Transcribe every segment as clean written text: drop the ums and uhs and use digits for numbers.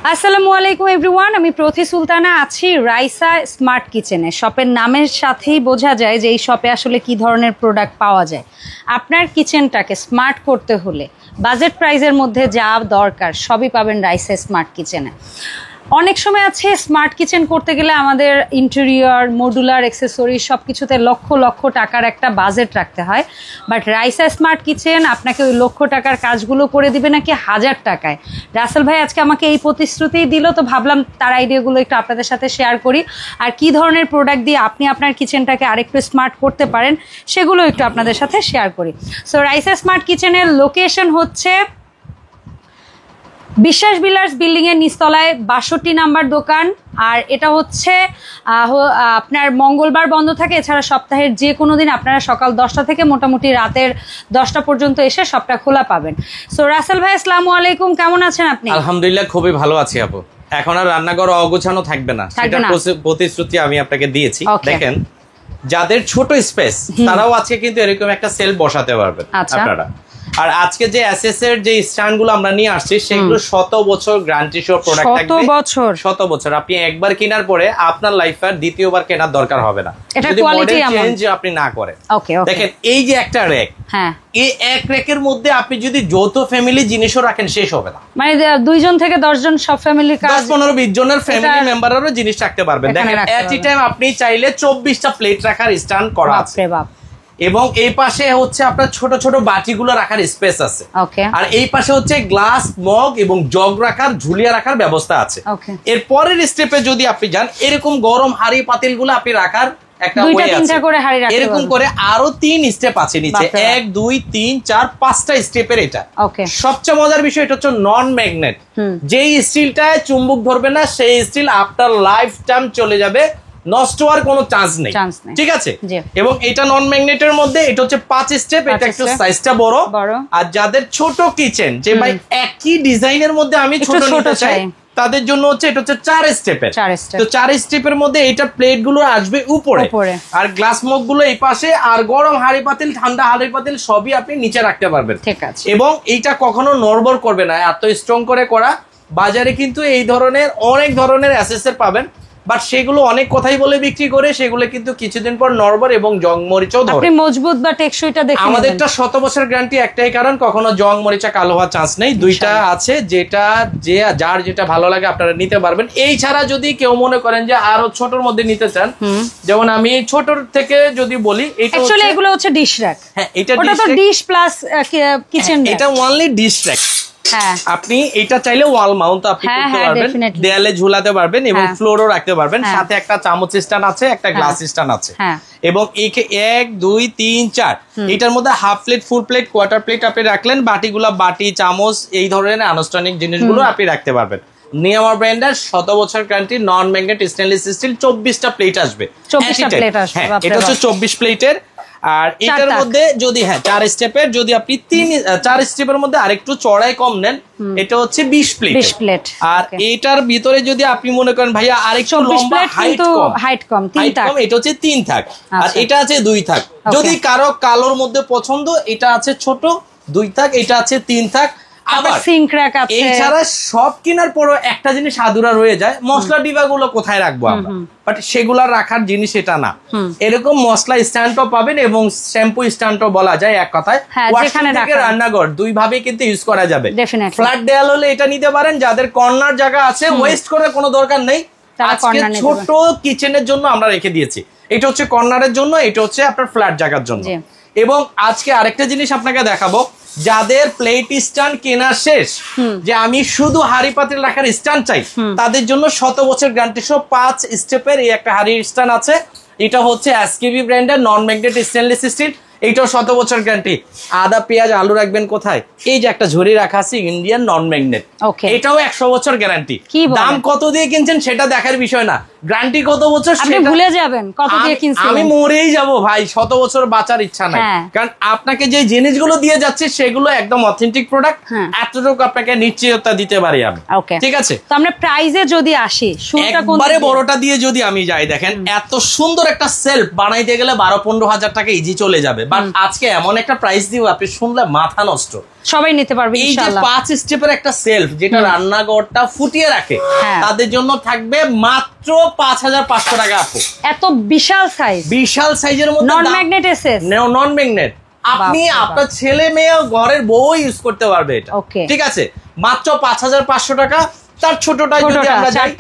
আসসালামু আলাইকুম এভরিওয়ান, আমি প্রতি সুলতানা আছি রাইসা স্মার্ট কিচেনে। শপের নামের সাথেই বোঝা যায় যে এই শপে আসলে কি ধরনের প্রোডাক্ট পাওয়া যায়। আপনার কিচেনটাকে স্মার্ট করতে হলে বাজেট প্রাইজের মধ্যে যা দরকার সবই পাবেন রাইসা স্মার্ট কিচেনে। অনেক সময় আছে স্মার্ট কিচেন করতে গেলে আমাদের ইন্টেরিয়র, মডুলার, অ্যাক্সেসরি সব কিছুতে লক্ষ লক্ষ টাকার একটা বাজেট রাখতে হয়। বাট রাইসা স্মার্ট কিচেন আপনাকে ওই লক্ষ টাকার কাজগুলো করে দিবে নাকি 1000 টাকায়। রাসেল ভাই আজকে আমাকে এই প্রতিশ্রুতিই দিল, তো ভাবলাম তার আইডিয়াগুলো একটু আপনাদের সাথে শেয়ার করি, আর কি ধরনের প্রোডাক্ট দিয়ে আপনি আপনার কিচেনটাকে আরেকটু স্মার্ট করতে পারেন সেগুলো একটু আপনাদের সাথে শেয়ার করি। সো রাইসা স্মার্ট কিচেনের লোকেশন হচ্ছে বিশ্বাস বিলার্স বিল্ডিং এর নিচতলায় 62 নাম্বার দোকান। আর এটা হচ্ছে আপনার মঙ্গলবার বন্ধ থাকে, এছাড়া সপ্তাহের যে কোনো দিন আপনারা সকাল 10টা থেকে মোটামুটি রাতের 10টা পর্যন্ত এসে সবটা খোলা পাবেন। সো রাসেল ভাই আসসালামু আলাইকুম, কেমন আছেন আপনি? আলহামদুলিল্লাহ, খুবই ভালো আছি আপু। এখন আর রান্নাঘর অগোছানো থাকবে না, সেটা প্রতিশ্রুতি আমি আপনাকে দিয়েছি। দেখেন, যাদের ছোট স্পেস তারাও আজকে কিন্তু এরকম একটা সেল বসাতে পারবেন আপনারা। আর আজকে যে এসএস এর যে স্ট্যান্ড গুলো আমরা নিয়ে আসছি সেগুলো 100 বছর গ্যারান্টি সহ প্রোডাক্ট থাকবে। 100 বছর আপনি একবার কেনার পরে আপনার লাইফ আর দ্বিতীয়বার কেনার দরকার হবে না যদি মডেল চেঞ্জ আপনি না করেন। দেখেন, এই যে একটা র‍্যাক, হ্যাঁ, এই এক র‍্যাকের মধ্যে আপনি যদি যৌথ ফ্যামিলি জিনিসও রাখেন শেষ হবে না। মানে 2 জন থেকে 10 জন সব ফ্যামিলি কাজ 10-15-20 জনের ফ্যামিলি মেম্বারেরও জিনিস রাখতে পারবেন। দেখেন, এট এ টাইম আপনি চাইলে 24টা প্লেট রাখার স্ট্যান্ড করা আছে, এবং এই পাশে হচ্ছে আপনার ছোট ছোট বাটিগুলো রাখার স্পেস আছে। আর এই পাশে হচ্ছে গ্লাস, মগ এবং জগ রাখার, ঝুলিয়া রাখার ব্যবস্থা আছে। এর পরের স্টেপে যদি আপনি যান, এরকম গরম হাড়ি পাতিলগুলো আপনি রাখার একটা ওয়ে আছে, এরকম করে আরো 3 স্টেপ আছে নিচে। 1 2 3 4 5টা স্টেপের এটা। সবচেয়ে মজার বিষয় এটা হচ্ছে নন ম্যাগনেট। যেই স্টিলটায় চুম্বক ধরবে না সেই স্টিল আপনার লাইফ টাইম চলে যাবে, নষ্ট হওয়ার কোনো চান্স নেই, ঠিক আছে? এবং এটা নন ম্যাগনেটের মধ্যে এটা হচ্ছে 5 স্টেপ, এটা একটু সাইজটা বড়। আর যাদের ছোট কিচেন, যে ভাই একই ডিজাইনের মধ্যে আমি ছোট নিতে চাই, তাদের জন্য হচ্ছে এটা হচ্ছে 4 স্টেপের। তো 4 স্টেপের মধ্যে এটা প্লেট গুলো আসবে উপরে, আর গ্লাস মগ গুলো এই পাশে, আর গরম হাঁড়ি পাতিল, ঠান্ডা হাঁড়ি পাতিল সবই আপনি নিচে রাখতে পারবেন, ঠিক আছে? এবং এইটা কখনো নড়বড় করবে না, এত স্ট্রং করে করা। বাজারে কিন্তু এই ধরনের অনেক ধরনের অ্যাসেসর পাবেন, বাট সেগুলো অনেক কথাই বলে বিক্রি করে, সেগুলো কিন্তু কিছুদিন পর নড়বড় এবং জং মরিচাও ধরে। আপনি মজবুত বা টেকসইটা দেখে আমাদেরটা 100 বছর গ্যারান্টি, একটাই কারণ কখনো জং মরিচা কালো হওয়ার চান্স নেই। দুইটা আছে, যেটা যার যেটা ভালো লাগে আপনারা নিতে পারবেন। এই ছাড়া যদি কেউ মনে করেন যে আরো ছোটর মধ্যে নিতে চান, যেমন আমি ছোটর থেকে যদি বলি, এটা অ্যাকচুয়ালি এগুলো হচ্ছে ডিশ র‍্যাক। হ্যাঁ, এটা ডিশ প্লাস কিচেন র‍্যাক, এটা অনলি ডিশ র‍্যাক। আপনি এটা চাইলে ওয়াল মাউন্ট আপনি করতে পারবেন, দেয়ালে ঝুলাতে পারবেন এবং ফ্লোরও রাখতে পারবেন। সাথে একটা চামচ স্ট্যান্ড আছে, একটা গ্লাস স্ট্যান্ড আছে, এবং একে 1 2 3 4 এটার মধ্যে half plate, full plate, quarter plate আপনি রাখলেন। বাটিগুলা, বাটি, চামচ, এই ধরনের আনুষ্ঠানিক জিনিসগুলো আপনি রাখতে পারবেন। নিয়ামা ব্র্যান্ডের 100 বছর guarantee, non magnet stainless steel. 24টা প্লেট আসবে, 24টা প্লেট আসবে। এটা হচ্ছে 24 প্লেটের। আর এটার মধ্যে যদি 4 স্টেপের, যদি আপনি 4 স্টেপের মধ্যে আরেকটু চড়াই কম নেন, এটা হচ্ছে 20 প্লেট। আর এটার ভিতরে যদি আপনি মনে করেন ভাইয়া আরেকটু লম্বা, হাইট কম, এটা হচ্ছে 3 থাক, আর এটা আছে 2 থাক। যদি কারো কালোর মধ্যে পছন্দ, এটা আছে ছোট 2 থাক, এটা আছে 3 থাক। আবার সিঙ্ক র‍্যাক আছে। এছাড়া সব কেনার পরও একটা জিনিস আধুরা রয়ে যায়, মশলা ডিবাগুলো কোথায় রাখবো আমরা, বাট সেগুলা রাখার জিনিস এটা না। এরকম মশলা স্ট্যান্ডও পাবেন এবং শ্যাম্পু স্ট্যান্ডও বলা যায় এক কথায়। ওয়াশরুম থেকে রান্নাঘর 2 ভাবে কিন্তু ইউজ করা যাবে। ফ্ল্যাট দেয়াল হলে এটা নিতে পারেন, যাদের কর্নার জায়গা আছে, ওয়েস্ট করার কোনো দরকার নেই। আজকে ছোট কিচেনের জন্য আমরা রেখে দিয়েছি, এটা হচ্ছে কর্নারের জন্য, এটা হচ্ছে আপনার ফ্ল্যাট জায়গার জন্য। এবং আজকে আরেকটা জিনিস আপনাকে দেখাবো, যাদের প্লেট স্ট্যান্ড কেনা শেষ, যে আমি শুধু হাঁড়ি পাতিল রাখার স্ট্যান্ড চাই, তাদের জন্য 100 বছর গ্যারান্টি সহ 5 স্টেপের এই একটা হাঁড়ির স্ট্যান্ড আছে। এটা হচ্ছে এসকেবি ব্র্যান্ডের নন ম্যাগনেট স্টেনলেস স্টিল, এইটাও 100 বছর গ্যারান্টি। আদা, পেঁয়াজ, আলু রাখবেন কোথায়? এই যে একটা ঝুড়ি রাখা আছে ইন্ডিয়ান নন ম্যাগনেট, এটাও 100 বছর গ্যারান্টি। দাম কত দিয়ে কিনছেন সেটা দেখার বিষয় না, গ্যারান্টি কত বছর আপনি ভুলে যাবেন কত দিয়ে কিনছেন। আমি মরেই যাব ভাই, 100 বছর বাঁচার ইচ্ছা নাই, কারণ আপনাকে যে জিনিসগুলো দিয়ে যাচ্ছে সেগুলো একদম অথেন্টিক প্রোডাক্ট। এতটুকু আপনাকে নিশ্চয়তা দিতে পারি আমি, ঠিক আছে? তো আমরা প্রাইজে যদি আসি, শুরুটা কোন একবারে বড়টা দিয়ে যদি আমি যাই, দেখেন এত সুন্দর একটা সেলফ বানাইতে গেলে 12-15 হাজার টাকা ইজি চলে যাবে। বাট আজকে এমন একটা প্রাইস দিব আপনি শুনলে মাথা নষ্ট, সবাই নিতে পারবে ইনশাআল্লাহ। এই যে 5 স্টেপের একটা সেলফ যেটা রান্নাঘরটা ফুটিয়ে রাখে, তাদের জন্য থাকবে মাত্র 5500 টাকা আপু। এত বিশাল সাইজ, বিশাল সাইজের মধ্যে নন ম্যাগনেট এসএস, নন ম্যাগনেট, আপনি আপনার ছেলে মেয়ে ঘরের বউ ইউজ করতে পারবে এটা, ঠিক আছে? মাত্র 5500 টাকা। তার ছোটটা যদি আমরা যাই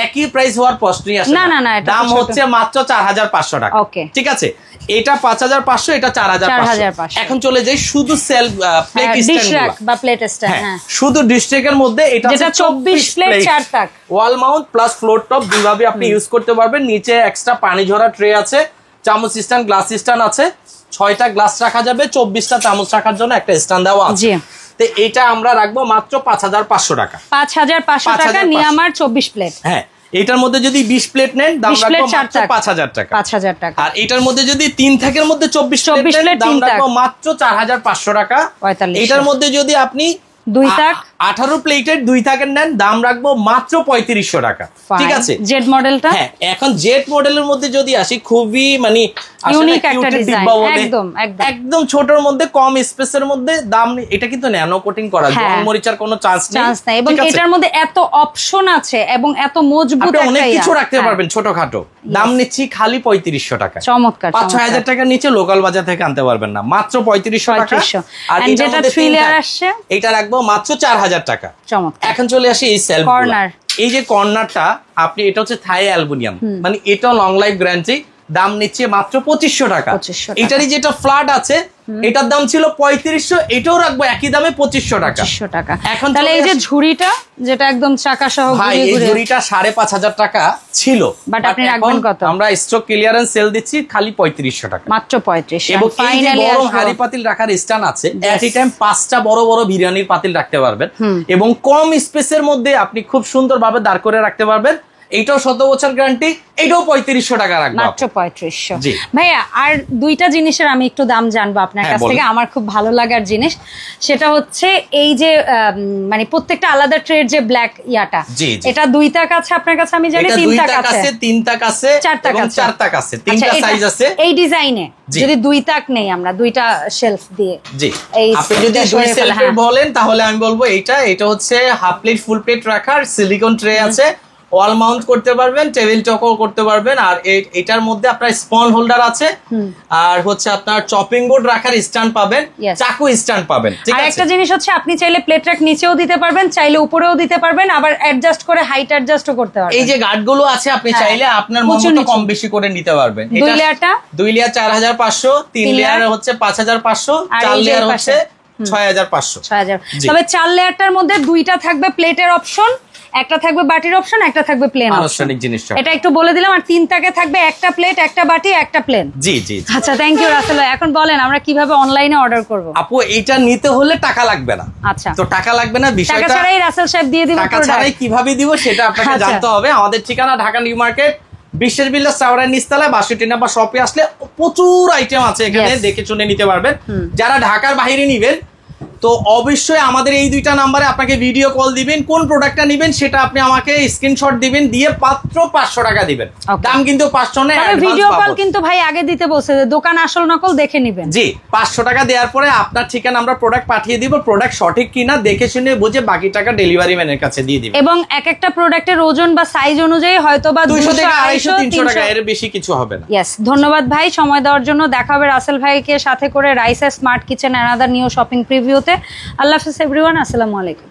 একই প্রাইস হওয়ার প্রশ্নই আসে না, দাম হচ্ছে মাত্র 4500 টাকা, ঠিক আছে? এটা 5500, এটা 4500। এখন চলে যাই শুধু সেলফ প্লেট স্ট্যান্ড বা প্লেট স্ট্যান্ড, শুধু ডিস্ট্রিক্টের মধ্যে এটা যেটা 24 প্লেট 4 তাক, wall mount plus floor top দুইভাবে আপনি ইউজ করতে পারবেন। নিচে এক্সট্রা পানি ঝরা ট্রে আছে, চামচ স্ট্যান্ড, গ্লাস স্ট্যান্ড আছে, 6টা গ্লাস রাখা যাবে, 24টা চামচ রাখার জন্য একটা স্ট্যান্ড দেওয়া আছে। তো এটা আমরা রাখবো মাত্র 5500 টাকা। 5500 টাকা নিয়ে আমার 24 প্লেট। হ্যাঁ, এটার মধ্যে যদি 20 প্লেট নেন দাম রাখবো মাত্র 5000 টাকা। 5000 টাকা। আর এটার মধ্যে যদি 3 থাকের মধ্যে 24 প্লেট দাম রাখবো মাত্র 4500 টাকা। এটার মধ্যে যদি আপনি 2 তাক 18 প্লেটের 2 তাকের নেন দাম রাখবো মাত্র 3500 টাকা, ঠিক আছে? জেড মডেলটা, হ্যাঁ, এখন জেড মডেলের মধ্যে যদি আসি, খুবই মানে ইউনিক একটা ডিজাইন, একদম ছোটর মধ্যে কম স্পেসের মধ্যে দাম। এটা কিন্তু ন্যানো কোটিং করা, জং মরিচার কোনো চান্স নেই, এবং এটার মধ্যে এত অপশন আছে এবং এত মজবুত একটা অনেক কিছু রাখতে পারবেন ছোটখাটো। দাম নিচ্ছি খালি 3500 টাকা। চমৎকার। 5-6000 টাকার নিচে লোকাল বাজার থেকে আনতে পারবেন না, মাত্র 3500 টাকা। আর যেটা 3 লেয়ার আসছে এটা রাখবো মাত্র 4000 টাকা। চমৎকার। এখন চলে আসি এই সেলফ কর্নার। এই যে কর্নারটা আপনি, এটা হচ্ছে থাই অ্যালুমিনিয়াম, মানে এটা লং লাইফ গ্যারান্টি, দাম নিচ্ছে মাত্র 2500 টাকা। এটারই যেটা ফ্ল্যাট আছে এটার দাম ছিল 3500, এটাও রাখবো একই দামে 2500 টাকা। এখন তাহলে এই যে ঝুড়িটা যেটা একদম চাকা সহ, ভাই এই ঝুড়িটা 5500 টাকা ছিল, বাট আপনি রাখবেন কত? আমরা স্টক ক্লিয়ারেন্স সেল দিচ্ছি খালি 3500 টাকা, মাত্র 3500। এবং এই যে বড় হাড়ি পাতিল রাখার স্ট্যান্ড আছে, এট এ টাইম 5টা বড় বড় বিরিয়ানির পাতিল রাখতে পারবেন, এবং কম স্পেসের মধ্যে আপনি খুব সুন্দরভাবে দাঁড় করে রাখতে পারবেন। এইটাও 7 বছর গ্যারান্টি, এইটাও 3500 টাকা রাখবো, মাত্র 3500। ভাইয়া আর দুইটা জিনিসের আমি একটু দাম জানবো আপনার কাছ থেকে, আমার খুব ভালো লাগার জিনিস, সেটা হচ্ছে এই যে মানে প্রত্যেকটা আলাদা ট্রের যে ব্ল্যাক ইয়াটা, এটা 2 তাক আছে আপনার কাছে, আমি জানি 3 তাক আছে, 3 তাক আছে, 4 তাক আছে, 3টা সাইজ আছে এই ডিজাইনে। যদি 2 তাক নেই আমরা, 2টা শেলফ দিয়ে, জি আপনি যদি 2 শেলফের বলেন তাহলে আমি বলবো এটা হচ্ছে হাফ প্লেট ফুল প্লেট রাখার সিলিকন ট্রে আছে, ওয়াল মাউন্ট করতে পারবেন, টেবিল টকও করতে পারবেন। আর এটার মধ্যে আপনার স্পন হোল্ডার আছে, আর হচ্ছে আপনার চপিং বোর্ড রাখার স্ট্যান্ড পাবেন, চাকু স্ট্যান্ড পাবেন, ঠিক আছে? আর একটা জিনিস হচ্ছে আপনি চাইলে প্লেট রাখ নিচেও দিতে পারবেন, চাইলে উপরেও দিতে পারবেন, আবার অ্যাডজাস্ট করে হাইট অ্যাডজাস্টও করতে পারবেন। এই যে গার্ডগুলো আছে আপনি চাইলে আপনার মতো কম বেশি করে নিতে পারবেন। 2 লেয়ারটা 2 লেয়ার 4500, 3 লেয়ার হচ্ছে 5500, 4 লেয়ার হচ্ছে 6500। তবে 4 লেয়ারটার মধ্যে 2টা থাকবে প্লেটের অপশন, একটা থাকবে বাটির অপশন, একটা থাকবে প্লেন অপশন, এটা একটু বলে দিলাম। আর 3 তাকে থাকবে একটা প্লেট, একটা বাটি, একটা প্লেন। জি জি, আচ্ছা, থ্যাংক ইউ রাসেল। এখন বলেন আমরা কিভাবে অনলাইনে অর্ডার করব? আপু এটা নিতে হলে টাকা লাগবে না। আচ্ছা, তো টাকা লাগবে না, বিষয়টা টাকা ছাড়াই রাসেল সাহেব দিয়ে দিবেন। টাকা ছাড়াই কিভাবে দিব সেটা আপনাকে জানতে হবে। আমাদের ঠিকানা ঢাকা নিউ মার্কেট, বিশ্বের বিল্ডার্স টাওয়ারের নিচতলায় 62 নাম্বার শপে আসলে প্রচুর আইটেম আছে, এখানে দেখে শুনে নিতে পারবেন। যারা ঢাকার বাইরে নিবেন তো অবশ্যই আমাদের এই 2টা নাম্বারে আপনাকে ভিডিও কল দিবেন, কোন প্রোডাক্টটা নেবেন সেটা আপনি আমাকে স্ক্রিনশট দিবেন, দিয়ে মাত্র 500 টাকা দিবেন। দাম কিন্তু 500 না, ভিডিও কল কিন্তু ভাই আগে দিতে বলছে যে দোকান আসল নকল দেখে নেবেন। জি, 500 টাকা দেওয়ার পরে আপনার ঠিকানা আমরা প্রোডাক্ট পাঠিয়ে দিব, প্রোডাক্ট সঠিক কিনা দেখে শুনে বুঝে বাকি টাকা ডেলিভারি ম্যানের কাছে দিয়ে দিবেন। এবং এক একটা প্রোডাক্টের ওজন বা সাইজ অনুযায়ী হয়তো বা 200 থেকে 250 300 টাকা, এর বেশি কিছু হবে না। ইয়েস, ধন্যবাদ ভাই সময় দেওয়ার জন্য। দেখা হবে রাসেল ভাইকে সাথে করে Raisa smart kitchen another new shopping প্রিভিউতে। আল্লাহ হাফেজ এভরিওয়ান, আসসালামু আলাইকুম।